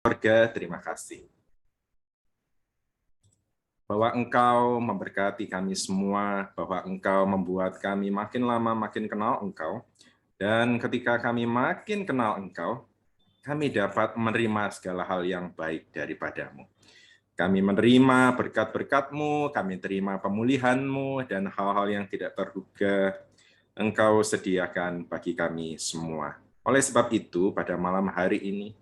Keluarga, terima kasih bahwa Engkau memberkati kami semua, bahwa Engkau membuat kami makin lama makin kenal Engkau, dan ketika kami makin kenal Engkau, kami dapat menerima segala hal yang baik daripadamu. Kami menerima berkat-berkat-Mu, kami terima pemulihan-Mu, dan hal-hal yang tidak terduga Engkau sediakan bagi kami semua. Oleh sebab itu, pada malam hari ini,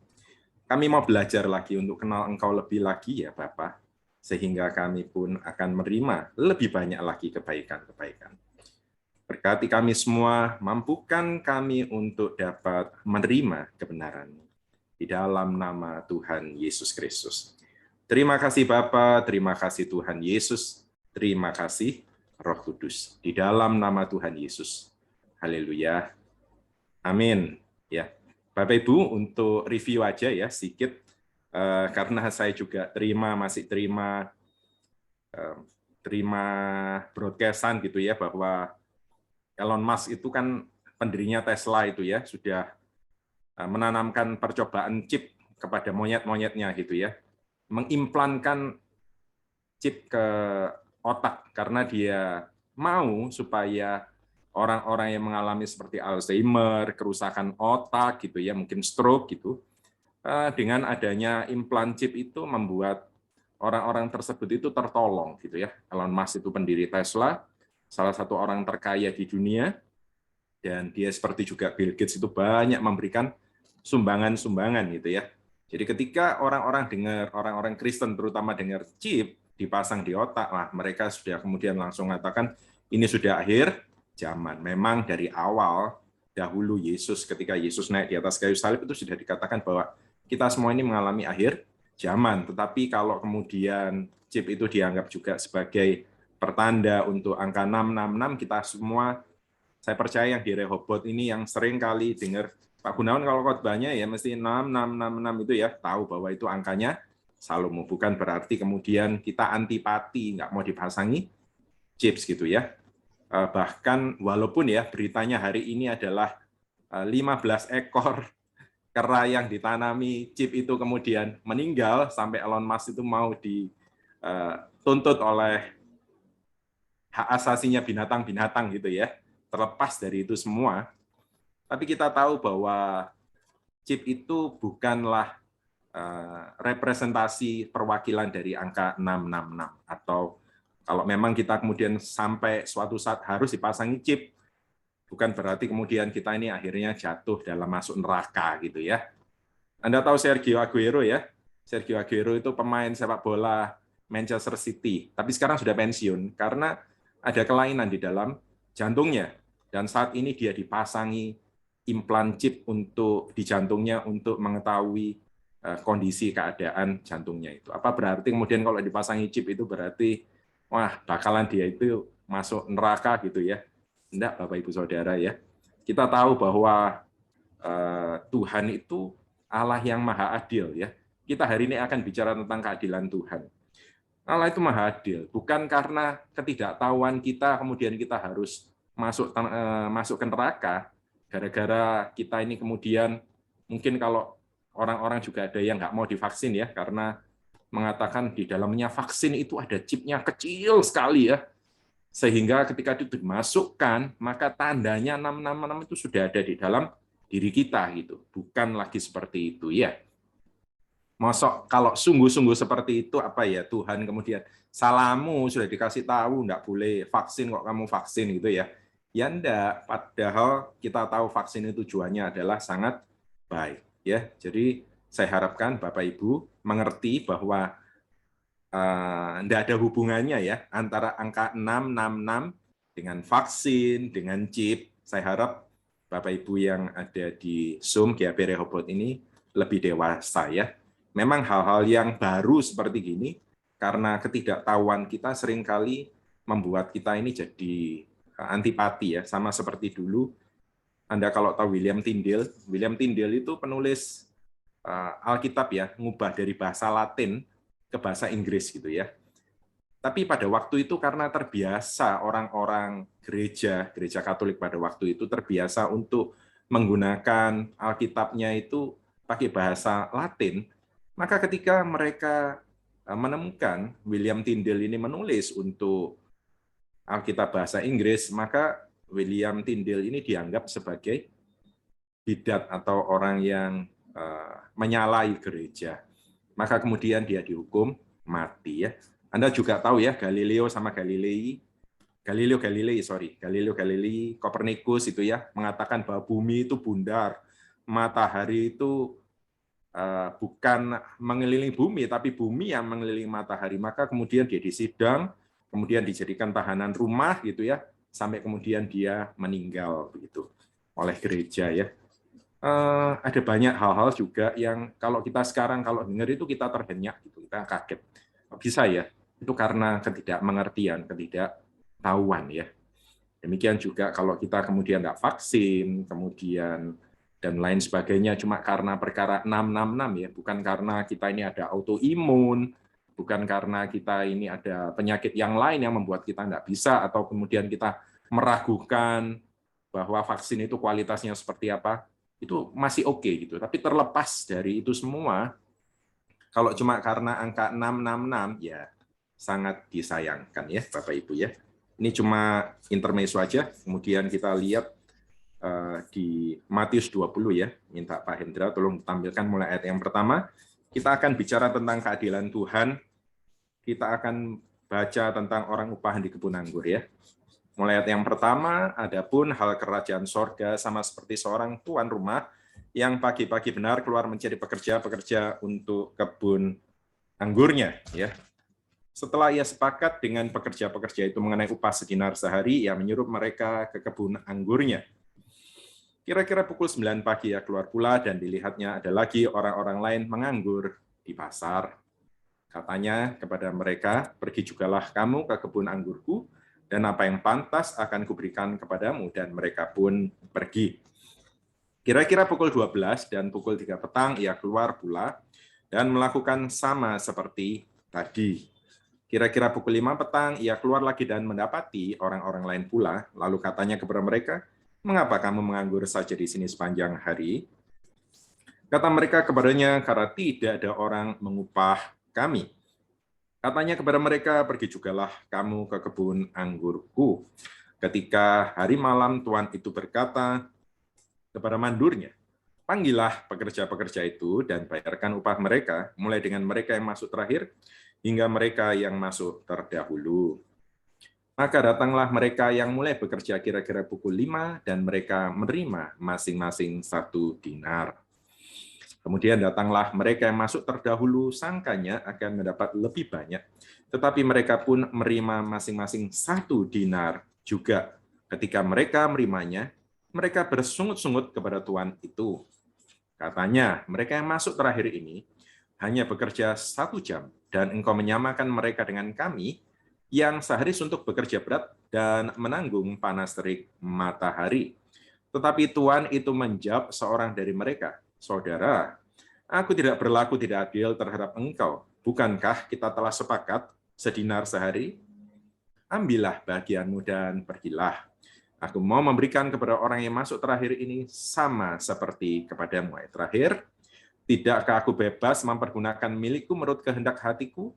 kami mau belajar lagi untuk kenal Engkau lebih lagi ya Bapa, sehingga kami pun akan menerima lebih banyak lagi kebaikan-kebaikan. Berkati kami semua, mampukan kami untuk dapat menerima kebenaran di dalam nama Tuhan Yesus Kristus. Terima kasih Bapa, terima kasih Tuhan Yesus, terima kasih Roh Kudus. Di dalam nama Tuhan Yesus. Haleluya. Amin. Ya. Bapak Ibu, untuk review aja ya sedikit, karena saya juga masih terima broadcastan gitu ya, bahwa Elon Musk itu kan pendirinya Tesla itu ya, sudah menanamkan percobaan chip kepada monyet-monyetnya gitu ya, mengimplankan chip ke otak karena dia mau supaya orang-orang yang mengalami seperti Alzheimer, kerusakan otak gitu ya, mungkin stroke gitu, dengan adanya implan chip itu membuat orang-orang tersebut itu tertolong gitu ya. Elon Musk itu pendiri Tesla, salah satu orang terkaya di dunia, dan dia seperti juga Bill Gates itu banyak memberikan sumbangan-sumbangan gitu ya. Jadi ketika orang-orang Kristen terutama dengar chip dipasang di otak, lah mereka sudah kemudian langsung mengatakan ini sudah akhir zaman. Memang dari awal dahulu ketika Yesus naik di atas kayu salib itu sudah dikatakan bahwa kita semua ini mengalami akhir zaman. Tetapi kalau kemudian chip itu dianggap juga sebagai pertanda untuk angka 666, kita semua, saya percaya yang di Rehoboth ini yang sering kali dengar Pak Gunawan kalau khotbahnya ya mesti 6666 itu ya, tahu bahwa itu angkanya Salomo. Bukan berarti kemudian kita antipati, nggak mau dipasangi chips gitu ya. Bahkan walaupun ya beritanya hari ini adalah 15 ekor kera yang ditanami chip itu kemudian meninggal, sampai Elon Musk itu mau dituntut oleh hak asasinya binatang-binatang gitu ya. Terlepas dari itu semua, tapi kita tahu bahwa chip itu bukanlah representasi perwakilan dari angka 666, atau kalau memang kita kemudian sampai suatu saat harus dipasangi chip, bukan berarti kemudian kita ini akhirnya jatuh dalam masuk neraka gitu ya. Anda tahu Sergio Aguero ya? Sergio Aguero itu pemain sepak bola Manchester City, tapi sekarang sudah pensiun karena ada kelainan di dalam jantungnya, dan saat ini dia dipasangi implan chip untuk di jantungnya untuk mengetahui kondisi keadaan jantungnya itu. Apa berarti kemudian kalau dipasangi chip itu berarti wah bakalan dia itu masuk neraka gitu ya? Enggak, Bapak Ibu Saudara ya. Kita tahu bahwa Tuhan itu Allah yang maha adil ya. Kita hari ini akan bicara tentang keadilan Tuhan. Allah itu maha adil, bukan karena ketidaktahuan kita kemudian kita harus masuk ke neraka gara-gara kita ini kemudian, mungkin kalau orang-orang juga ada yang nggak mau divaksin ya, karena mengatakan di dalamnya vaksin itu ada chipnya kecil sekali ya, sehingga ketika itu dimasukkan maka tandanya 666 itu sudah ada di dalam diri kita gitu, bukan lagi seperti itu ya. Mosok kalau sungguh-sungguh seperti itu, apa ya, Tuhan kemudian salahmu sudah dikasih tahu enggak boleh vaksin kok kamu vaksin gitu ya. Ya enggak, padahal kita tahu vaksin itu tujuannya adalah sangat baik ya. Jadi saya harapkan Bapak Ibu mengerti bahwa enggak ada hubungannya ya antara angka 666 dengan vaksin, dengan chip. Saya harap Bapak Ibu yang ada di Zoom GAP Rehoboth ini lebih dewasa ya. Memang hal-hal yang baru seperti gini, karena ketidaktahuan kita seringkali membuat kita ini jadi antipati ya, sama seperti dulu. Anda kalau tahu William Tyndale itu penulis Alkitab ya, ngubah dari bahasa Latin ke bahasa Inggris gitu ya. Tapi pada waktu itu karena terbiasa orang-orang gereja Katolik pada waktu itu terbiasa untuk menggunakan Alkitabnya itu pakai bahasa Latin, Maka ketika mereka menemukan William Tyndale ini menulis untuk Alkitab bahasa Inggris, maka William Tyndale ini dianggap sebagai bidat atau orang yang menyalahi gereja. Maka kemudian dia dihukum mati ya. Anda juga tahu ya, Galileo Galilei, Kopernikus itu ya mengatakan bahwa bumi itu bundar, matahari itu bukan mengelilingi bumi, tapi bumi yang mengelilingi matahari. Maka kemudian dia disidang, kemudian dijadikan tahanan rumah gitu ya, sampai kemudian dia meninggal begitu oleh gereja ya. Ada banyak hal-hal juga yang kalau kita sekarang kalau dengar itu kita terhenyak gitu, kita kaget. Bisa ya? Itu karena ketidakmengertian, ketidaktahuan ya. Demikian juga kalau kita kemudian nggak vaksin, kemudian dan lain sebagainya cuma karena perkara 666 ya, bukan karena kita ini ada autoimun, bukan karena kita ini ada penyakit yang lain yang membuat kita nggak bisa, atau kemudian kita meragukan bahwa vaksin itu kualitasnya seperti apa, itu masih oke gitu. Tapi terlepas dari itu semua, kalau cuma karena angka 666 ya sangat disayangkan ya Bapak Ibu ya. Ini cuma intermezzo aja, kemudian kita lihat di Matius 20 ya. Minta Pak Hendra tolong tampilkan mulai ayat yang pertama. Kita akan bicara tentang keadilan Tuhan. Kita akan baca tentang orang upahan di kebun anggur ya. Mulai ayat yang pertama, adapun hal kerajaan sorga sama seperti seorang tuan rumah yang pagi-pagi benar keluar mencari pekerja-pekerja untuk kebun anggurnya. Ya. Setelah ia sepakat dengan pekerja-pekerja itu mengenai upah sedinar sehari, ia menyuruh mereka ke kebun anggurnya. Kira-kira pukul 9 pagi ia keluar pula dan dilihatnya ada lagi orang-orang lain menganggur di pasar. Katanya kepada mereka, pergi jugalah kamu ke kebun anggurku, dan apa yang pantas akan kuberikan kepadamu, dan mereka pun pergi. Kira-kira pukul 12 dan pukul 3 petang ia keluar pula dan melakukan sama seperti tadi. Kira-kira pukul 5 petang ia keluar lagi dan mendapati orang-orang lain pula, lalu katanya kepada mereka, mengapa kamu menganggur saja di sini sepanjang hari? Kata mereka kepadanya, karena tidak ada orang mengupah kami. Katanya kepada mereka, pergi jugalah kamu ke kebun anggurku. Ketika hari malam tuan itu berkata kepada mandurnya, panggillah pekerja-pekerja itu dan bayarkan upah mereka, mulai dengan mereka yang masuk terakhir hingga mereka yang masuk terdahulu. Maka datanglah mereka yang mulai bekerja kira-kira pukul 5 dan mereka menerima masing-masing 1 dinar. Kemudian datanglah mereka yang masuk terdahulu, sangkanya akan mendapat lebih banyak. Tetapi mereka pun menerima masing-masing 1 dinar juga. Ketika mereka menerimanya, mereka bersungut-sungut kepada tuan itu. Katanya, mereka yang masuk terakhir ini hanya bekerja 1 jam, dan engkau menyamakan mereka dengan kami, yang sehari suntuk bekerja berat dan menanggung panas terik matahari. Tetapi tuan itu menjawab seorang dari mereka, saudara, aku tidak berlaku tidak adil terhadap engkau. Bukankah kita telah sepakat sedinar sehari? Ambillah bagianmu dan pergilah. Aku mau memberikan kepada orang yang masuk terakhir ini sama seperti kepadamu. Ayat terakhir, tidakkah aku bebas mempergunakan milikku menurut kehendak hatiku?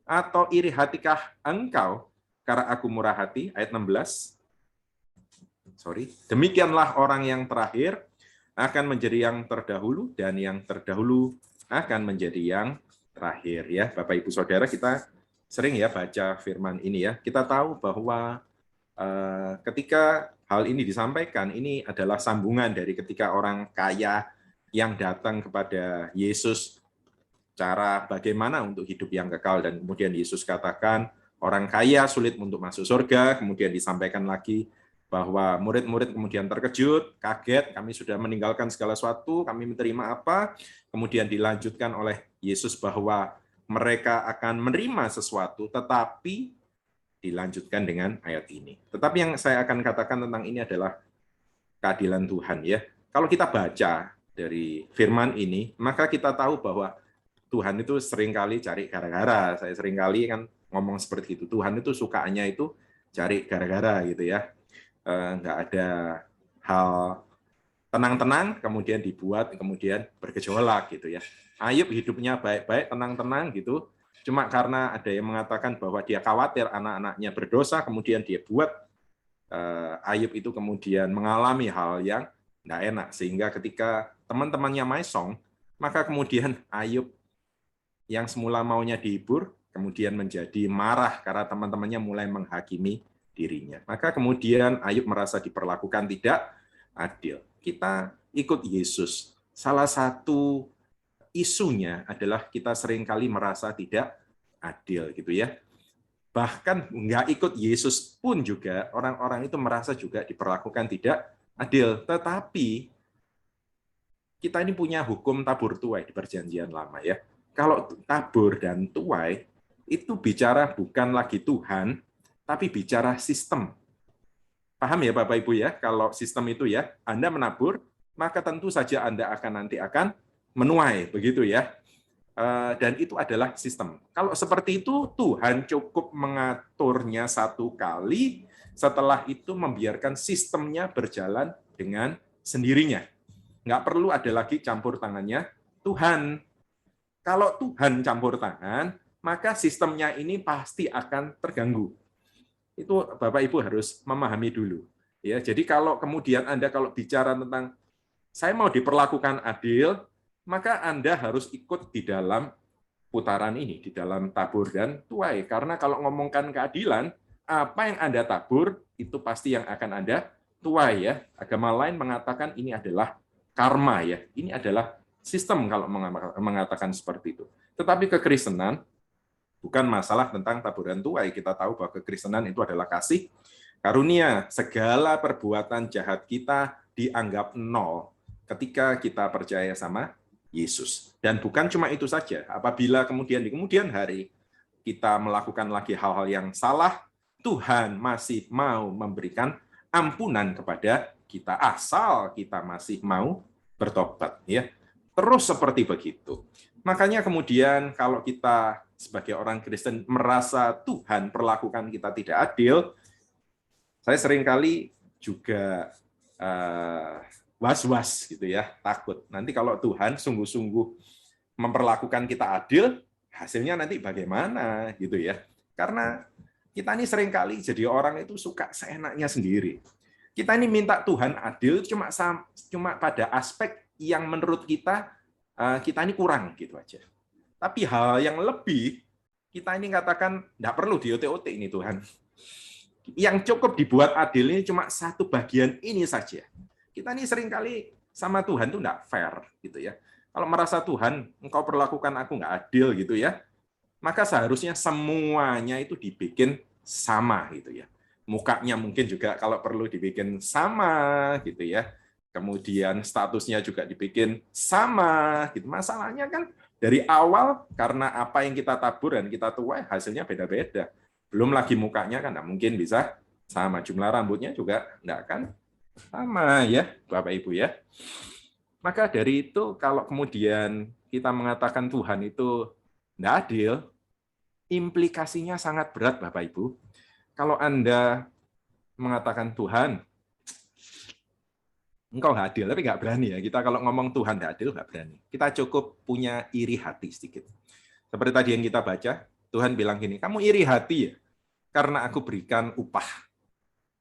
Atau iri hatikah engkau karena aku murah hati? Ayat 16. Demikianlah orang yang terakhir akan menjadi yang terdahulu, dan yang terdahulu akan menjadi yang terakhir. Ya, Bapak Ibu Saudara, kita sering ya baca firman ini ya. Kita tahu bahwa ketika hal ini disampaikan, ini adalah sambungan dari ketika orang kaya yang datang kepada Yesus, cara bagaimana untuk hidup yang kekal, dan kemudian Yesus katakan orang kaya sulit untuk masuk surga. Kemudian disampaikan lagi bahwa murid-murid kemudian terkejut, kaget, kami sudah meninggalkan segala sesuatu, kami menerima apa? Kemudian dilanjutkan oleh Yesus bahwa mereka akan menerima sesuatu, tetapi dilanjutkan dengan ayat ini. Tetapi yang saya akan katakan tentang ini adalah keadilan Tuhan ya. Kalau kita baca dari firman ini, maka kita tahu bahwa Tuhan itu seringkali cari gara-gara. Saya seringkali kan ngomong seperti itu. Tuhan itu sukanya itu cari gara-gara gitu ya. Nggak ada hal tenang-tenang, kemudian dibuat, kemudian bergejolak gitu ya. Ayub hidupnya baik-baik, tenang-tenang gitu. Cuma karena ada yang mengatakan bahwa dia khawatir anak-anaknya berdosa, kemudian dia buat Ayub itu kemudian mengalami hal yang tidak enak. Sehingga ketika teman-temannya maisong, maka kemudian Ayub yang semula maunya dihibur, kemudian menjadi marah karena teman-temannya mulai menghakimi dirinya. Maka kemudian Ayub merasa diperlakukan tidak adil. Kita ikut Yesus. Salah satu isunya adalah kita seringkali merasa tidak adil gitu ya. Bahkan nggak ikut Yesus pun juga orang-orang itu merasa juga diperlakukan tidak adil. Tetapi kita ini punya hukum tabur tuai di Perjanjian Lama ya. Kalau tabur dan tuai itu bicara bukan lagi Tuhan, tapi bicara sistem. Paham ya Bapak Ibu ya? Kalau sistem itu ya, Anda menabur, maka tentu saja Anda nanti akan menuai, begitu ya. Dan itu adalah sistem. Kalau seperti itu, Tuhan cukup mengaturnya satu kali, setelah itu membiarkan sistemnya berjalan dengan sendirinya. Nggak perlu ada lagi campur tangannya Tuhan. Kalau Tuhan campur tangan, maka sistemnya ini pasti akan terganggu. Itu Bapak Ibu harus memahami dulu. Ya, jadi kalau kemudian Anda kalau bicara tentang saya mau diperlakukan adil, maka Anda harus ikut di dalam putaran ini, di dalam tabur dan tuai. Karena kalau ngomongkan keadilan, apa yang Anda tabur, itu pasti yang akan Anda tuai ya. Agama lain mengatakan ini adalah karma ya. Ini adalah sistem kalau mengatakan seperti itu. Tetapi kekristenan bukan masalah tentang tabur dan tuai. Kita tahu bahwa kekristenan itu adalah kasih karunia. Segala perbuatan jahat kita dianggap nol ketika kita percaya sama Yesus. Dan bukan cuma itu saja. Apabila kemudian di kemudian hari kita melakukan lagi hal-hal yang salah, Tuhan masih mau memberikan ampunan kepada kita asal kita masih mau bertobat ya. Terus seperti begitu. Makanya kemudian kalau kita sebagai orang Kristen merasa Tuhan perlakukan kita tidak adil, saya seringkali juga was-was gitu ya, takut. Nanti kalau Tuhan sungguh-sungguh memperlakukan kita adil, hasilnya nanti bagaimana gitu ya. Karena kita ini seringkali jadi orang itu suka seenaknya sendiri. Kita ini minta Tuhan adil cuma pada aspek yang menurut kita ini kurang gitu aja. Tapi hal yang lebih kita ini katakan tidak perlu di OT-OT ini Tuhan. Yang cukup dibuat adil ini cuma satu bagian ini saja. Kita ini seringkali sama Tuhan itu tidak fair gitu ya. Kalau merasa Tuhan engkau perlakukan aku nggak adil gitu ya, maka seharusnya semuanya itu dibikin sama gitu ya. Mukanya mungkin juga kalau perlu dibikin sama gitu ya. Kemudian statusnya juga dibikin sama gitu. Masalahnya kan dari awal karena apa yang kita tabur dan kita tuai hasilnya beda-beda. Belum lagi mukanya kan nggak mungkin bisa sama. Jumlah rambutnya juga nggak akan sama ya Bapak Ibu ya. Maka dari itu kalau kemudian kita mengatakan Tuhan itu tidak adil, implikasinya sangat berat Bapak Ibu. Kalau Anda mengatakan Tuhan, engkau nggak adil, tapi nggak berani ya. Kita kalau ngomong Tuhan nggak adil, nggak berani. Kita cukup punya iri hati sedikit. Seperti tadi yang kita baca, Tuhan bilang gini, kamu iri hati ya, karena aku berikan upah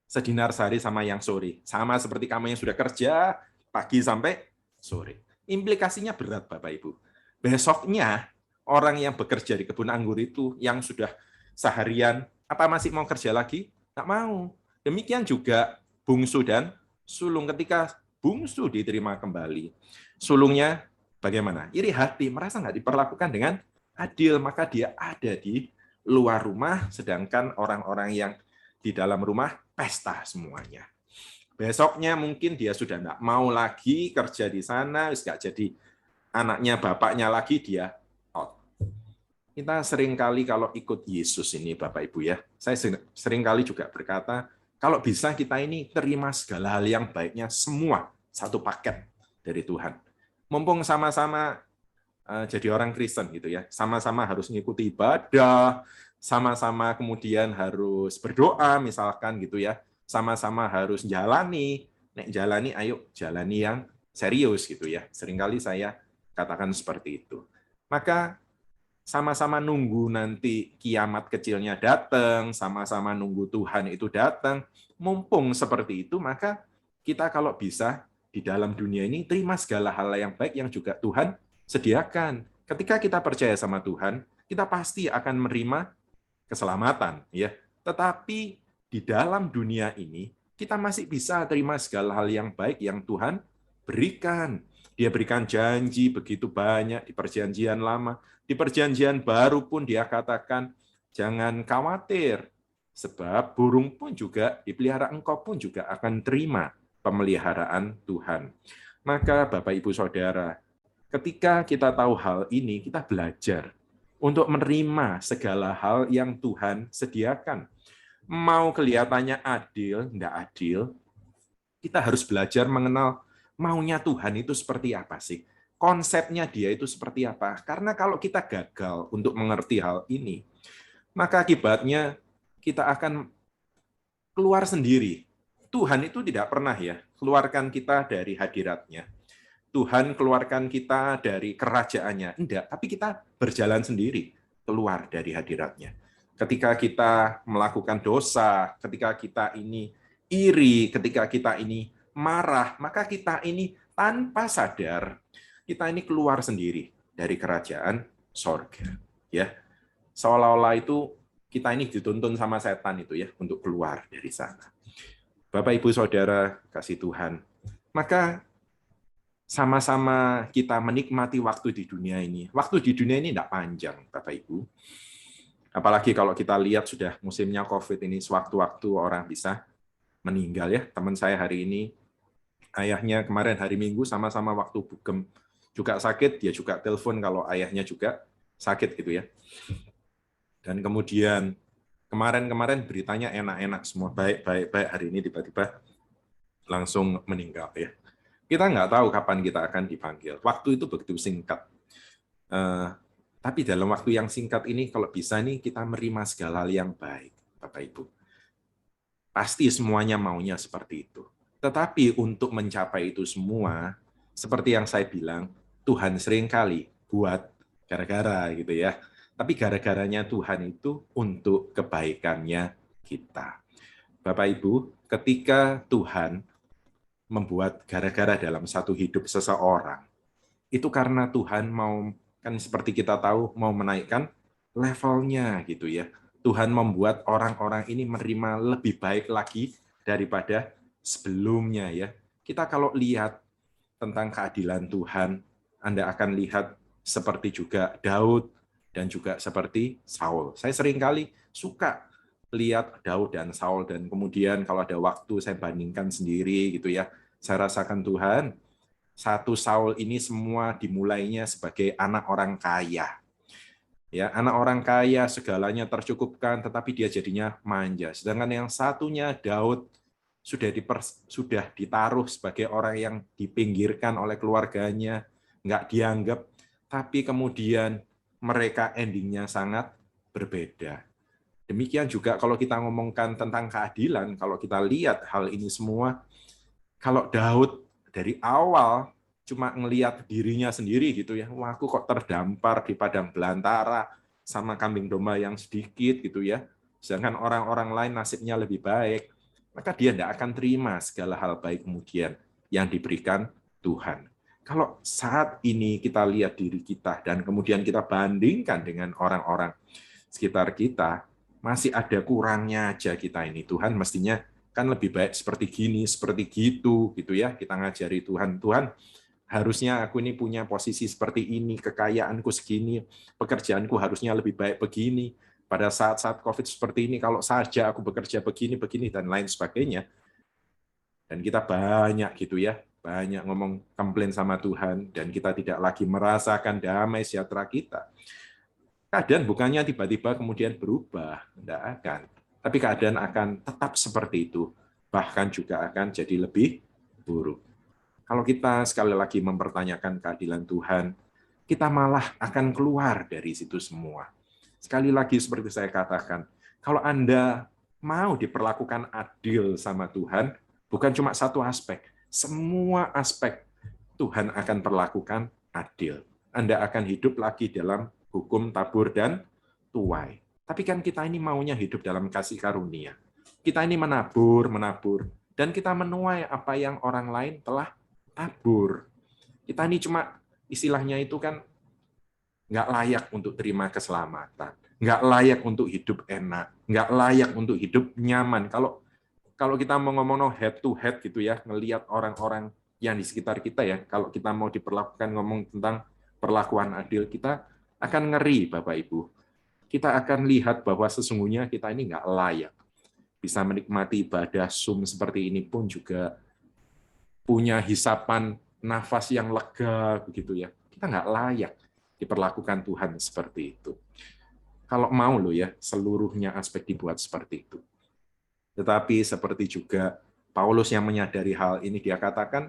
sedinar sehari sama yang sore. Sama seperti kamu yang sudah kerja pagi sampai sore. Implikasinya berat Bapak Ibu. Besoknya orang yang bekerja di kebun anggur itu yang sudah seharian, apa masih mau kerja lagi? Nggak mau. Demikian juga bungsu dan sulung. Ketika bungsu diterima kembali, sulungnya bagaimana? Iri hati, merasa nggak diperlakukan dengan adil, maka dia ada di luar rumah, sedangkan orang-orang yang di dalam rumah pesta semuanya. Besoknya mungkin dia sudah tidak mau lagi kerja di sana, nggak jadi anaknya, bapaknya lagi, dia out. Kita seringkali kalau ikut Yesus ini Bapak Ibu ya, saya seringkali juga berkata, kalau bisa kita ini terima segala hal yang baiknya semua, satu paket dari Tuhan. Mumpung sama-sama jadi orang Kristen gitu ya, sama-sama harus mengikuti ibadah, sama-sama kemudian harus berdoa misalkan gitu ya, sama-sama harus jalani, nek jalani ayo jalani yang serius gitu ya. Seringkali saya katakan seperti itu. Maka sama-sama nunggu nanti kiamat kecilnya datang, sama-sama nunggu Tuhan itu datang. Mumpung seperti itu, maka kita kalau bisa di dalam dunia ini terima segala hal yang baik yang juga Tuhan sediakan. Ketika kita percaya sama Tuhan, kita pasti akan menerima keselamatan, ya. Tetapi di dalam dunia ini kita masih bisa terima segala hal yang baik yang Tuhan berikan. Dia berikan janji begitu banyak di perjanjian lama. Di perjanjian baru pun dia katakan, jangan khawatir, sebab burung pun juga dipelihara, engkau pun juga akan terima pemeliharaan Tuhan. Maka Bapak Ibu Saudara, ketika kita tahu hal ini, kita belajar untuk menerima segala hal yang Tuhan sediakan. Mau kelihatannya adil, enggak adil, kita harus belajar mengenal maunya Tuhan itu seperti apa sih? Konsepnya dia itu seperti apa? Karena kalau kita gagal untuk mengerti hal ini, maka akibatnya kita akan keluar sendiri. Tuhan itu tidak pernah ya keluarkan kita dari hadiratnya. Tuhan keluarkan kita dari kerajaannya. Enggak, tapi kita berjalan sendiri keluar dari hadiratnya. Ketika kita melakukan dosa, ketika kita ini iri, ketika kita ini marah, maka kita ini tanpa sadar, kita ini keluar sendiri dari kerajaan sorga. Ya, seolah-olah itu kita ini dituntun sama setan itu ya untuk keluar dari sana. Bapak, Ibu, Saudara, kasih Tuhan. Maka sama-sama kita menikmati waktu di dunia ini. Waktu di dunia ini tidak panjang, Bapak Ibu. Apalagi kalau kita lihat sudah musimnya COVID ini, sewaktu-waktu orang bisa meninggal ya. Teman saya hari ini, ayahnya kemarin hari Minggu sama-sama waktu bugem juga sakit, dia juga telepon kalau ayahnya juga sakit gitu ya. Dan kemudian kemarin beritanya enak-enak semua, baik, hari ini tiba-tiba langsung meninggal ya. Kita nggak tahu kapan kita akan dipanggil. Waktu itu begitu singkat. Tapi dalam waktu yang singkat ini, kalau bisa nih kita menerima segala hal yang baik, Bapak Ibu. Pasti semuanya maunya seperti itu. Tetapi untuk mencapai itu semua, seperti yang saya bilang, Tuhan seringkali buat gara-gara gitu ya. Tapi gara-garanya Tuhan itu untuk kebaikannya kita. Bapak Ibu, ketika Tuhan membuat gara-gara dalam satu hidup seseorang, itu karena Tuhan mau, kan seperti kita tahu, mau menaikkan levelnya gitu ya. Tuhan membuat orang-orang ini menerima lebih baik lagi daripada sebelumnya ya. Kita kalau lihat tentang keadilan Tuhan, Anda akan lihat seperti juga Daud dan juga seperti Saul. Saya seringkali suka lihat Daud dan Saul, dan kemudian kalau ada waktu saya bandingkan sendiri gitu ya. Saya rasakan Tuhan, satu Saul ini semua dimulainya sebagai anak orang kaya. Ya, anak orang kaya segalanya tercukupkan, tetapi dia jadinya manja. Sedangkan yang satunya Daud sudah ditaruh sebagai orang yang dipinggirkan oleh keluarganya, nggak dianggap, tapi kemudian mereka endingnya sangat berbeda. Demikian juga kalau kita ngomongkan tentang keadilan, kalau kita lihat hal ini semua, kalau Daud dari awal cuma ngelihat dirinya sendiri gitu ya, wah aku kok terdampar di padang belantara sama kambing domba yang sedikit gitu ya, sedangkan orang-orang lain nasibnya lebih baik, maka dia tidak akan terima segala hal baik kemudian yang diberikan Tuhan. Kalau saat ini kita lihat diri kita dan kemudian kita bandingkan dengan orang-orang sekitar kita, masih ada kurangnya aja kita ini. Tuhan mestinya kan lebih baik seperti gini, seperti gitu ya. Kita ngajari Tuhan, Tuhan harusnya aku ini punya posisi seperti ini, kekayaanku segini, pekerjaanku harusnya lebih baik begini. Pada saat-saat COVID seperti ini, kalau saja aku bekerja begini, dan lain sebagainya. Dan kita banyak gitu ya, banyak ngomong komplain sama Tuhan, dan kita tidak lagi merasakan damai sejahtera kita. Keadaan bukannya tiba-tiba kemudian berubah, tidak akan. Tapi keadaan akan tetap seperti itu, bahkan juga akan jadi lebih buruk. Kalau kita sekali lagi mempertanyakan keadilan Tuhan, kita malah akan keluar dari situ semua. Sekali lagi seperti saya katakan, kalau Anda mau diperlakukan adil sama Tuhan, Bukan cuma satu aspek, semua aspek Tuhan akan perlakukan adil. Anda akan hidup lagi dalam hukum tabur dan tuai. Tapi kan kita ini maunya hidup dalam kasih karunia. Kita ini menabur, dan kita menuai apa yang orang lain telah tabur. Kita ini cuma istilahnya itu kan nggak layak untuk terima keselamatan, nggak layak untuk hidup enak, nggak layak untuk hidup nyaman. Kalau kita mau ngomong head to head gitu ya, ngelihat orang-orang yang di sekitar kita ya, kalau kita mau diperlakukan ngomong tentang perlakuan adil, kita akan ngeri, Bapak Ibu. Kita akan lihat bahwa sesungguhnya kita ini nggak layak. Bisa menikmati ibadah Zoom seperti ini pun juga punya hisapan nafas yang lega begitu ya. Kita nggak layak diperlakukan Tuhan seperti itu. Kalau mau loh ya, seluruhnya aspek dibuat seperti itu. Tetapi seperti juga Paulus yang menyadari hal ini, dia katakan,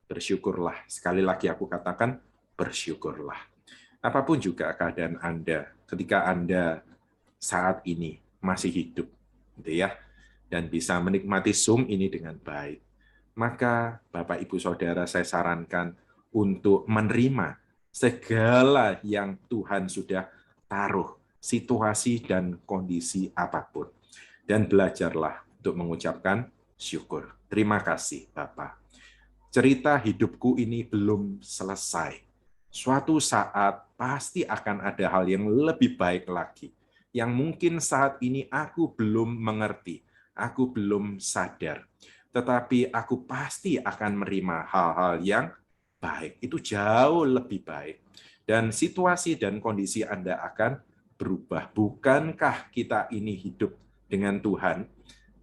bersyukurlah. Sekali lagi aku katakan, bersyukurlah. Apapun juga keadaan Anda, ketika Anda saat ini masih hidup, gitu ya, dan bisa menikmati Zoom ini dengan baik, maka Bapak, Ibu, Saudara, saya sarankan untuk menerima segala yang Tuhan sudah taruh, situasi dan kondisi apapun. Dan belajarlah untuk mengucapkan syukur. Terima kasih, Bapak. Cerita hidupku ini belum selesai. Suatu saat pasti akan ada hal yang lebih baik lagi, yang mungkin saat ini aku belum mengerti, aku belum sadar. Tetapi aku pasti akan menerima hal-hal yang baik. Itu jauh lebih baik. Dan situasi dan kondisi Anda akan berubah. Bukankah kita ini hidup dengan Tuhan?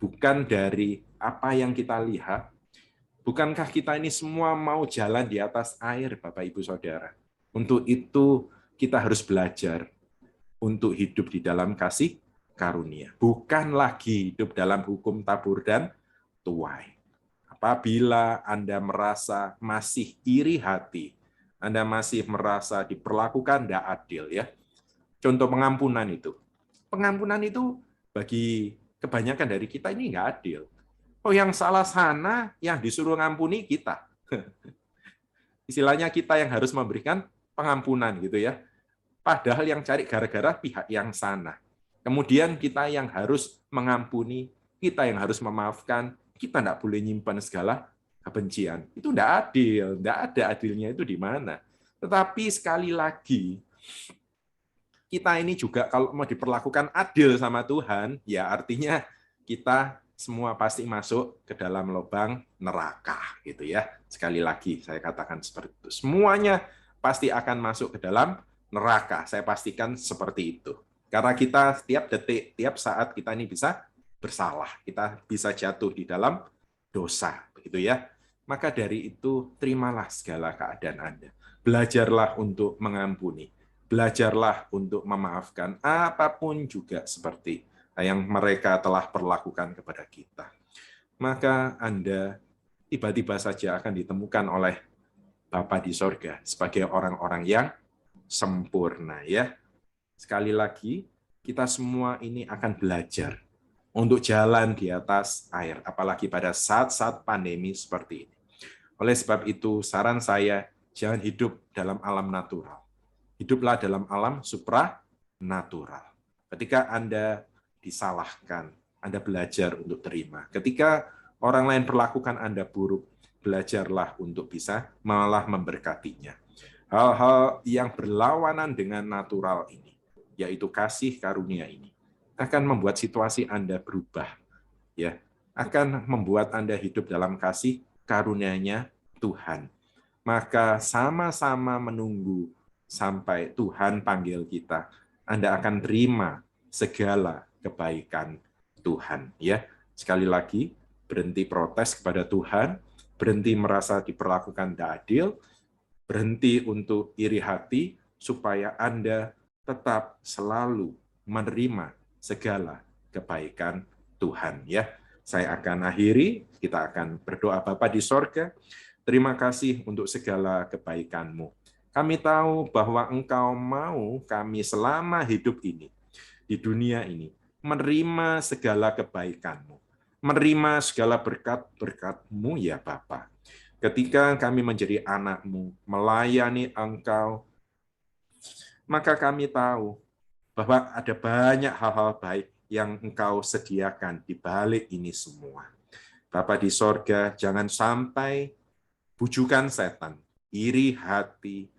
Bukan dari apa yang kita lihat. Bukankah kita ini semua mau jalan di atas air, Bapak, Ibu, Saudara? Untuk itu kita harus belajar untuk hidup di dalam kasih karunia. Bukan lagi hidup dalam hukum tabur dan tuai. Apabila Anda merasa masih iri hati, Anda masih merasa diperlakukan tidak adil, ya. Contoh pengampunan itu. Pengampunan itu bagi kebanyakan dari kita ini nggak adil. Oh, yang salah sana, yang disuruh ngampuni kita. Istilahnya kita yang harus memberikan pengampunan gitu ya. Padahal yang cari gara-gara pihak yang sana. Kemudian kita yang harus mengampuni, kita yang harus memaafkan, kita tidak boleh nyimpan segala kebencian. Itu tidak adil, tidak ada adilnya itu di mana. Tetapi sekali lagi, kita ini juga kalau mau diperlakukan adil sama Tuhan, ya artinya kita semua pasti masuk ke dalam lubang neraka gitu ya. Sekali lagi saya katakan seperti itu. Semuanya pasti akan masuk ke dalam neraka. Saya pastikan seperti itu. Karena kita setiap detik, tiap saat kita ini bisa bersalah. Kita bisa jatuh di dalam dosa, begitu ya. Maka dari itu terimalah segala keadaan Anda. Belajarlah untuk mengampuni. Belajarlah untuk memaafkan apapun juga seperti yang mereka telah perlakukan kepada kita. Maka Anda tiba-tiba saja akan ditemukan oleh Bapa di sorga sebagai orang-orang yang sempurna, ya. Sekali lagi, kita semua ini akan belajar untuk jalan di atas air, apalagi pada saat-saat pandemi seperti ini. Oleh sebab itu, saran saya, jangan hidup dalam alam natural. Hiduplah dalam alam supranatural. Ketika Anda disalahkan, Anda belajar untuk terima. Ketika orang lain perlakukan Anda buruk, belajarlah untuk bisa malah memberkatinya. Hal-hal yang berlawanan dengan natural ini, yaitu kasih karunia ini, akan membuat situasi Anda berubah. Ya, akan membuat Anda hidup dalam kasih karunia-Nya Tuhan. Maka sama-sama menunggu sampai Tuhan panggil kita. Anda akan terima segala kebaikan Tuhan, ya. Sekali lagi, berhenti protes kepada Tuhan, berhenti merasa diperlakukan tidak adil, berhenti untuk iri hati supaya Anda tetap selalu menerima segala kebaikan Tuhan, ya. Saya akan akhiri, kita akan berdoa. Bapa di sorga, terima kasih untuk segala kebaikan-Mu. Kami tahu bahwa Engkau mau kami selama hidup ini, di dunia ini, menerima segala kebaikan-Mu. menerima segala berkat-berkat-Mu ya Bapa. Ketika kami menjadi anak-Mu, melayani Engkau, maka kami tahu bahwa ada banyak hal-hal baik yang Engkau sediakan di balik ini semua. Bapa di sorga, jangan sampai bujukan setan, iri hati,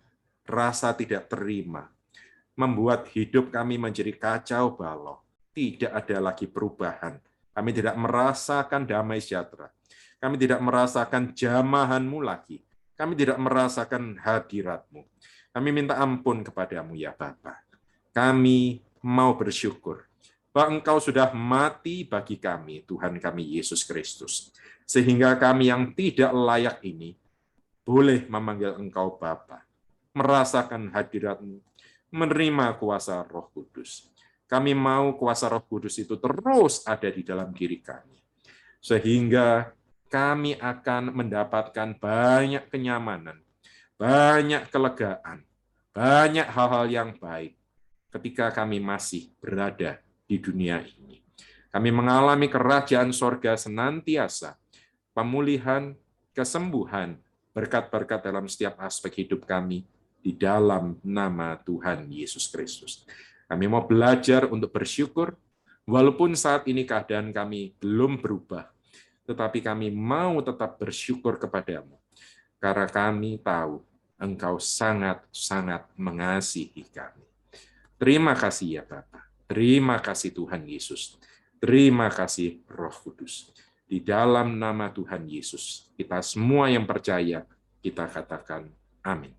rasa tidak terima, membuat hidup kami menjadi kacau balau. Tidak ada lagi perubahan. Kami tidak merasakan damai sejahtera. Kami tidak merasakan jamahan-Mu lagi. Kami tidak merasakan hadirat-Mu. Kami minta ampun kepadamu ya Bapa. Kami mau bersyukur bahwa Engkau sudah mati bagi kami, Tuhan kami Yesus Kristus. Sehingga kami yang tidak layak ini boleh memanggil Engkau Bapa, merasakan hadirat-Mu, menerima kuasa Roh Kudus. Kami mau kuasa Roh Kudus itu terus ada di dalam diri kami. Sehingga kami akan mendapatkan banyak kenyamanan, banyak kelegaan, banyak hal-hal yang baik ketika kami masih berada di dunia ini. Kami mengalami kerajaan sorga senantiasa, pemulihan, kesembuhan, berkat-berkat dalam setiap aspek hidup kami, di dalam nama Tuhan Yesus Kristus. Kami mau belajar untuk bersyukur, walaupun saat ini keadaan kami belum berubah, tetapi kami mau tetap bersyukur kepadamu, karena kami tahu Engkau sangat-sangat mengasihi kami. Terima kasih ya Bapa. Terima kasih Tuhan Yesus. Terima kasih Roh Kudus. Di dalam nama Tuhan Yesus, kita semua yang percaya, kita katakan amin.